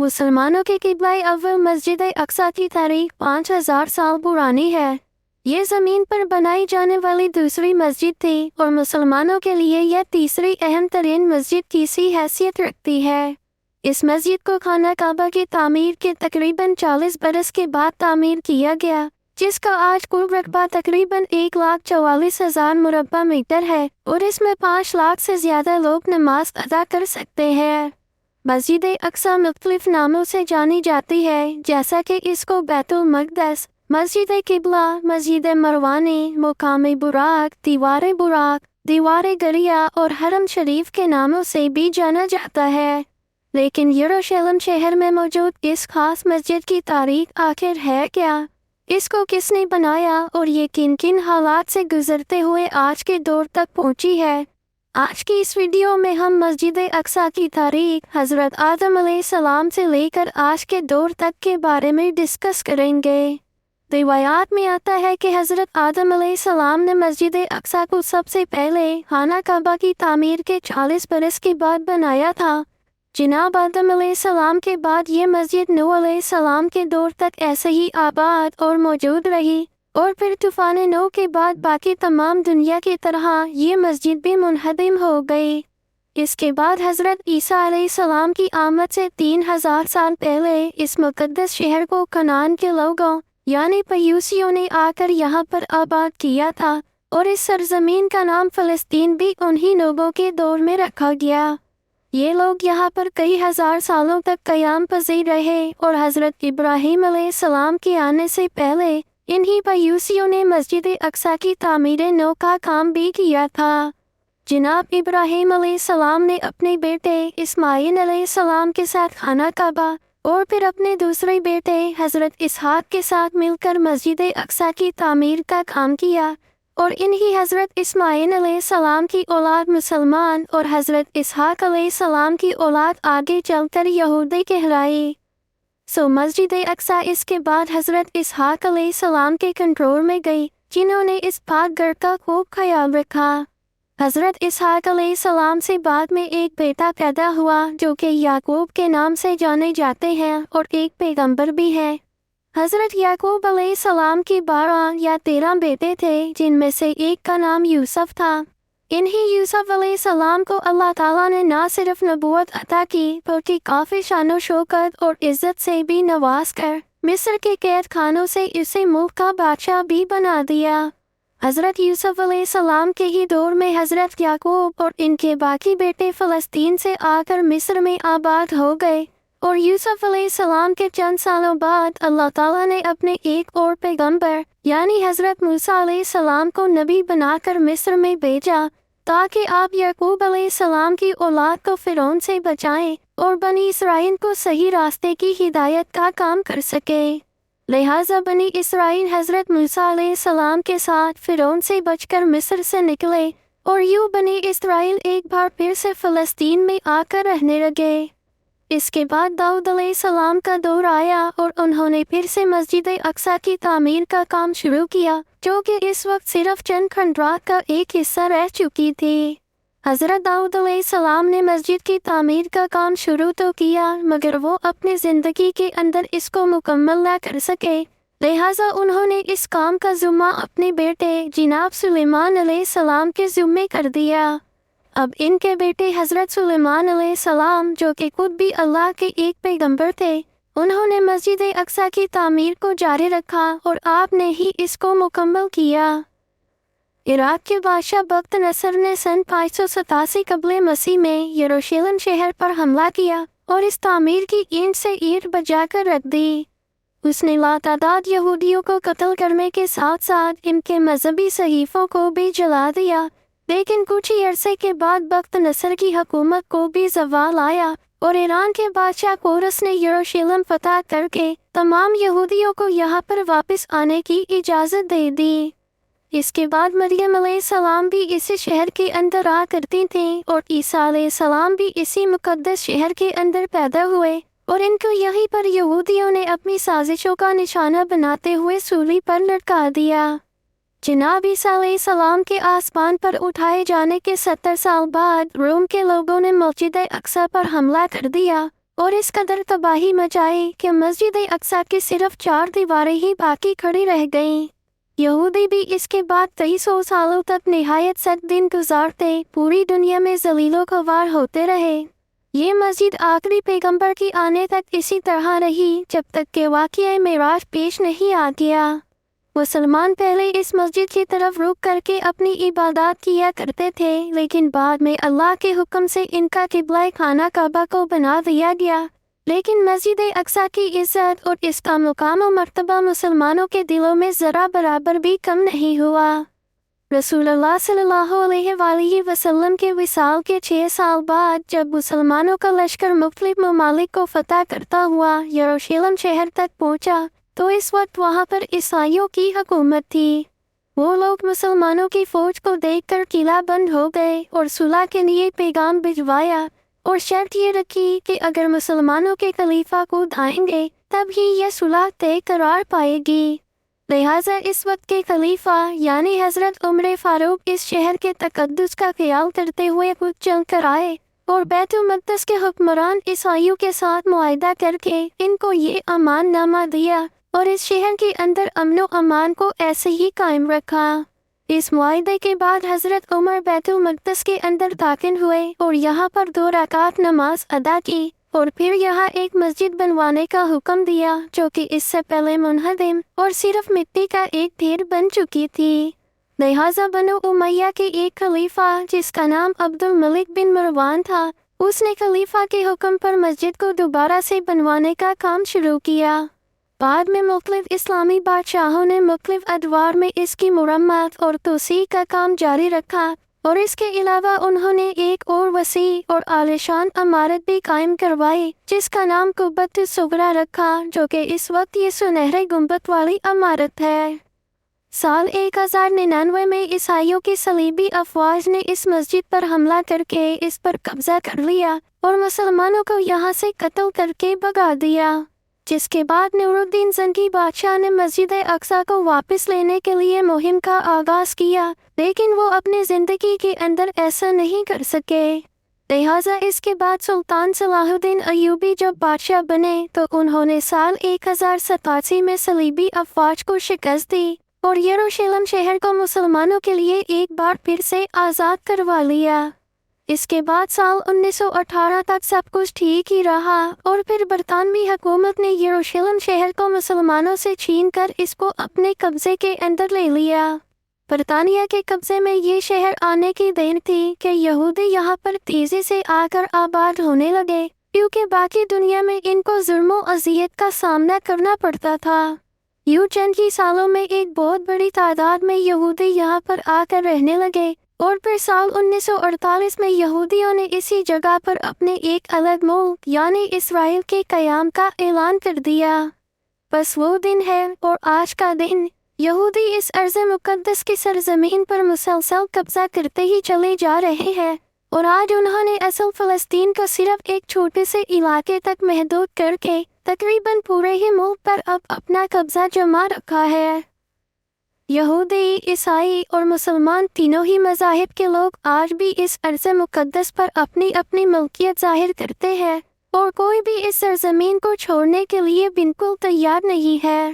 मुसलमानों के किबला अव्वल मस्जिद अक्सा की तारीख 5000 साल पुरानी है। ये ज़मीन पर बनाई जाने वाली दूसरी मस्जिद थी और मुसलमानों के लिए यह तीसरी अहम तरीन मस्जिद की सी हैसियत रखती है। इस मस्जिद को खाना काबा की तामीर के तकरीबन 40 बरस के बाद तामीर किया गया, जिसका आज कुल रकबा तकरीबन 1,44,000 मुरब्बा मीटर है और इसमें 5 लाख से ज़्यादा लोग नमाज अदा कर सकते हैं। मस्जिद अक्सा मुख्तलिफ नामों से जानी जाती है, जैसा कि इसको बैतुल मक़दस, मस्जिद किबला, मस्जिद मरवानी, मुकाम बुराक, दीवार गरिया और हरम शरीफ के नामों से भी जाना जाता है। लेकिन यरूशलेम शहर में मौजूद इस खास मस्जिद की तारीख आखिर है क्या? इसको किसने बनाया और ये किन किन हालात से गुजरते हुए आज के दौर तक पहुंची है? आज की इस वीडियो में हम मस्जिद अक्सा की तारीख हज़रत आदम अलैहिस्सलाम से लेकर आज के दौर तक के बारे में डिस्कस करेंगे। रिवायात में आता है कि हज़रत आदम अलैहिस्सलाम ने मस्जिद अक्सा को सबसे पहले खाना काबा की तामीर के 40 बरस के बाद बनाया था। जनाब आदम अलैहिस्सलाम के बाद ये मस्जिद नूह अलैहिस्सलाम के दौर तक ऐसे ही आबाद और मौजूद रही और फिर तूफ़ान नूह के बाद बाकी तमाम दुनिया की तरह ये मस्जिद भी मुनहदम हो गई। इसके बाद हज़रत ईसा अलैहिस्सलाम की आमद से 3000 साल पहले इस मुक़द्दस शहर को कनान के लोगों यानी पयूसियों ने आकर यहाँ पर आबाद किया था और इस सरजमीन का नाम फ़लस्तीन भी उन्हीं लोगों के दौर में रखा गया। ये लोग यहाँ पर कई हजार सालों तक क़याम पज़ीर रहे और हज़रत इब्राहीम अलैहिस्सलाम के आने से पहले इन्हीं पयूसियों ने मस्जिद अक्सा की तामीर नौ का काम भी किया था। जनाब इब्राहीम अलैहिस्सलाम ने अपने बेटे इस्माईल अलैहिस्सलाम के साथ खाना काबा और फिर अपने दूसरे बेटे हज़रत इसहाक के साथ मिलकर मस्जिद अक्सा की तामीर का काम किया और इन्हीं हज़रत इस्माईल अलैहिस्सलाम की औलाद मुसलमान और हज़रत इसहाक अलैहिस्सलाम की औलाद आगे चलकर यहूदी कहलाई। मस्जिद अक्सा इसके बाद हज़रत इसहाक अलैहिस्सलाम के कंट्रोल में गई, जिन्होंने इस पाक घर का खूब ख्याल रखा। हज़रत इसहाक अलैहिस्सलाम से बाद में एक बेटा पैदा हुआ जो कि याकूब के नाम से जाने जाते हैं और एक पैगंबर भी है। हज़रत याकूब अलैहिस्सलाम के 12 या 13 बेटे थे, जिनमें से एक का नाम यूसुफ था। इन्हीं यूसुफ अलैहिस्सलाम को अल्लाह ताला ने ना सिर्फ नबूवत अता की बल्कि काफ़ी शानो शौकत और इज़्ज़त से भी नवाज कर मिस्र के कैद खानों से इसे मुल्क का बादशाह भी बना दिया। हज़रत यूसुफ अलैहिस्सलाम के ही दौर में हज़रत याकूब और इनके बाकी बेटे फ़लस्तीन से आकर मिस्र में आबाद हो गए और यूसुफ अलैहिस्सलाम के चंद सालों बाद अल्लाह ताला ने अपने एक और पैगंबर यानी हज़रत मूसा अलैहिस्सलाम को नबी बनाकर मिस्र में भेजा ताकि आप याकूब अलैहिस्सलाम की औलाद को फ़िरौन से बचाएं और बनी इसराइल को सही रास्ते की हिदायत का काम कर सके। लिहाजा बनी इसराइल हज़रत मूसा अलैहिस्सलाम के साथ फ़िरौन से बचकर मिस्र से निकले और यूं बनी इसराइल एक बार फिर से फ़लस्तीन में आकर रहने लगे। इसके बाद दाऊद अलैहिस्सलाम का दौर आया और उन्होंने फिर से मस्जिद अक्सा की तामीर का काम शुरू किया, जो कि इस वक्त सिर्फ चंद खंडरात का एक हिस्सा रह चुकी थी। हज़रत दाऊद अलैहिस्सलाम ने मस्जिद की तामीर का काम शुरू तो किया, मगर वो अपनी ज़िंदगी के अंदर इसको मुकम्मल ना कर सके। लिहाजा उन्होंने इस काम का ज़िम्मा अपने बेटे जनाब सुलेमान अलैहिस्सलाम के ज़िम्मे कर दिया। अब इनके बेटे हज़रत सुलेमान अलैहिस्सलाम, जो कि खुद भी अल्लाह के एक पैगंबर थे, उन्होंने मस्जिद अक्सा की तामीर को जारी रखा और आपने ही इसको मुकम्मल किया। इराक़ के बादशाह बख्त नसर ने सन 587 क़ब्ल मसीह में यरूशलेम शहर पर हमला किया और इस तामीर की ईंट से ईंट बजाकर रख दी। उसने लातादाद यहूदियों को कत्ल करने के साथ साथ इनके मजहबी सहीफ़ों को भी जला दिया। लेकिन कुछ ही अरसे के बाद बख्त नसर की हुकूमत को भी ज़वाल आया और ईरान के बादशाह कोरस ने यरूशलेम फतह करके तमाम यहूदियों को यहाँ पर वापस आने की इजाज़त दे दी। इसके बाद मरियम अलैहिस्सलाम भी इसी शहर के अंदर आ करती थीं और ईसा अलैहिस्सलाम भी इसी मुक़द्दस शहर के अंदर पैदा हुए और इनको यहीं पर यहूदियों ने अपनी साजिशों का निशाना बनाते हुए सूली पर लटका दिया। जनाब ईसा अलैहिस्सलाम के आसमान पर उठाए जाने के 70 साल बाद रोम के लोगों ने मस्जिद अक्सा पर हमला कर दिया اور اس قدر تباہی مچائی کہ مسجد اقصی کی صرف 4 دیواریں ہی باقی کھڑی رہ گئیں۔ یہودی بھی اس کے بعد 2300 سالوں تک نہایت سخت دن گزارتے پوری دنیا میں ذلیل و خوار ہوتے رہے۔ یہ مسجد آخری پیغمبر کی آنے تک اسی طرح رہی جب تک کہ واقعہ معراج پیش نہیں آ گیا۔ مسلمان پہلے اس مسجد کی طرف رخ کر کے اپنی عبادات کیا کرتے تھے، لیکن بعد میں اللہ کے حکم سے ان کا قبلہ خانہ کعبہ کو بنا دیا گیا۔ لیکن مسجد اقصی کی عزت اور اس کا مقام و مرتبہ مسلمانوں کے دلوں میں ذرا برابر بھی کم نہیں ہوا۔ رسول اللہ صلی اللہ علیہ وآلہ وسلم کے وصال کے 6 سال بعد جب مسلمانوں کا لشکر مختلف ممالک کو فتح کرتا ہوا یروشلم شہر تک پہنچا تو اس وقت وہاں پر عیسائیوں کی حکومت تھی۔ وہ لوگ مسلمانوں کی فوج کو دیکھ کر قلعہ بند ہو گئے اور صلح کے لیے پیغام بھجوایا اور شرط یہ رکھی کہ اگر مسلمانوں کے خلیفہ کو آئیں گے تب ہی یہ صلح طے قرار پائے گی۔ لہٰذا اس وقت کے خلیفہ یعنی حضرت عمر فاروق اس شہر کے تقدس کا خیال کرتے ہوئے خود چل کر آئے اور بیت المقدس کے حکمران عیسائیوں کے ساتھ معاہدہ کر کے ان کو یہ امان نامہ دیا اور اس شہر کے اندر امن و امان کو ایسے ہی قائم رکھا۔ اس معاہدے کے بعد حضرت عمر بیت المقدس کے اندر داخل ہوئے اور یہاں پر 2 رکعت نماز ادا کی اور پھر یہاں ایک مسجد بنوانے کا حکم دیا جو کہ اس سے پہلے منہدم اور صرف مٹی کا ایک ڈھیر بن چکی تھی۔ لہٰذا بنو امیہ کے ایک خلیفہ جس کا نام عبد الملک بن مروان تھا، اس نے خلیفہ کے حکم پر مسجد کو دوبارہ سے بنوانے کا کام شروع کیا۔ بعد میں مختلف اسلامی بادشاہوں نے مختلف ادوار میں اس کی مرمت اور توسیع کا کام جاری رکھا اور اس کے علاوہ انہوں نے ایک اور وسیع اور عالیشان عمارت بھی قائم کروائی جس کا نام قبۃ الصغریٰ رکھا، جو کہ اس وقت یہ سنہرے گنبد والی عمارت ہے۔ سال 1099 میں عیسائیوں کی صلیبی افواج نے اس مسجد پر حملہ کر کے اس پر قبضہ کر لیا اور مسلمانوں کو یہاں سے قتل کر کے بھگا دیا، جس کے بعد نور الدین زنگی بادشاہ نے مسجد اقصی کو واپس لینے کے لیے مہم کا آغاز کیا، لیکن وہ اپنی زندگی کے اندر ایسا نہیں کر سکے۔ لہٰذا اس کے بعد سلطان صلاح الدین ایوبی جب بادشاہ بنے تو انہوں نے سال 1087 میں صلیبی افواج کو شکست دی اور یروشلم شہر کو مسلمانوں کے لیے ایک بار پھر سے آزاد کروا لیا۔ اس کے بعد سال 1918 تک سب کچھ ٹھیک ہی رہا اور پھر برطانوی حکومت نے یروشلم شہر کو مسلمانوں سے چھین کر اس کو اپنے قبضے کے اندر لے لیا۔ برطانیہ کے قبضے میں یہ شہر آنے کی دیر تھی کہ یہودی یہاں پر تیزی سے آ کر آباد ہونے لگے، کیونکہ باقی دنیا میں ان کو ظلم و اذیت کا سامنا کرنا پڑتا تھا۔ یوں چند ہی سالوں میں ایک بہت بڑی تعداد میں یہودی یہاں پر آ کر رہنے لگے اور پھر سال 1948 میں یہودیوں نے اسی جگہ پر اپنے ایک الگ ملک یعنی اسرائیل کے قیام کا اعلان کر دیا۔ بس وہ دن ہے اور آج کا دن یہودی اس ارض مقدس کی سرزمین پر مسلسل قبضہ کرتے ہی چلے جا رہے ہیں، اور آج انہوں نے اصل فلسطین کو صرف ایک چھوٹے سے علاقے تک محدود کر کے تقریباً پورے ہی ملک پر اب اپنا قبضہ جما رکھا ہے۔ یہودی، عیسائی اور مسلمان تینوں ہی مذاہب کے لوگ آج بھی اس ارض مقدس پر اپنی اپنی ملکیت ظاہر کرتے ہیں اور کوئی بھی اس سرزمین کو چھوڑنے کے لیے بالکل تیار نہیں ہے،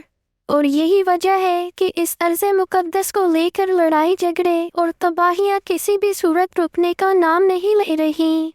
اور یہی وجہ ہے کہ اس ارض مقدس کو لے کر لڑائی جھگڑے اور تباہیاں کسی بھی صورت رکنے کا نام نہیں لے رہی۔